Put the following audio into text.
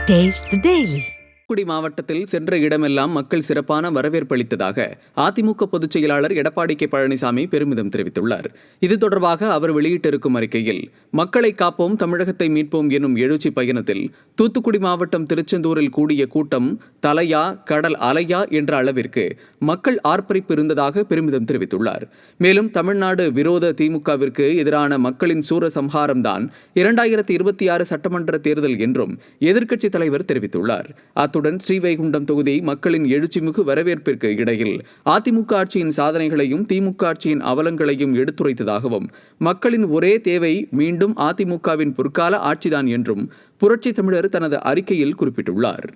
Taste the Daily. Thoothukudi மாவட்டத்தில் சென்ற இடமெல்லாம் மக்கள் சிறப்பான வரவேற்பளித்ததாக அதிமுக பொதுச் செயலாளர் எடப்பாடி கே பழனிசாமி பெருமிதம் தெரிவித்துள்ளார். இது தொடர்பாக அவர் வெளியிட்டிருக்கும் அறிக்கையில், மக்களை காப்போம் தமிழகத்தை மீட்போம் எனும் எழுச்சி பயணத்தில் தூத்துக்குடி மாவட்டம் திருச்செந்தூரில் கூடிய கூட்டம் தலையா கடல் அலையா என்ற அளவிற்கு மக்கள் ஆர்ப்பரிப்பு இருந்ததாக பெருமிதம் தெரிவித்துள்ளார். மேலும் தமிழ்நாடு விரோத திமுகவிற்கு எதிரான மக்களின் சூரசம்ஹாரம்தான் 2026 சட்டமன்ற தேர்தல் என்றும் எதிர்க்கட்சித் தலைவர் தெரிவித்துள்ளார். அத்துடன் ஸ்ரீவைகுண்டம் தொகுதி மக்களின் எழுச்சிமிகு வரவேற்பிற்கு இடையில் அதிமுக ஆட்சியின் சாதனைகளையும் திமுக ஆட்சியின் அவலங்களையும் எடுத்துரைத்ததாகவும், மக்களின் ஒரே தேவை மீண்டும் அதிமுகவின் பொற்கால ஆட்சிதான் என்றும் புரட்சி தமிழர் தனது அறிக்கையில் குறிப்பிட்டுள்ளார்.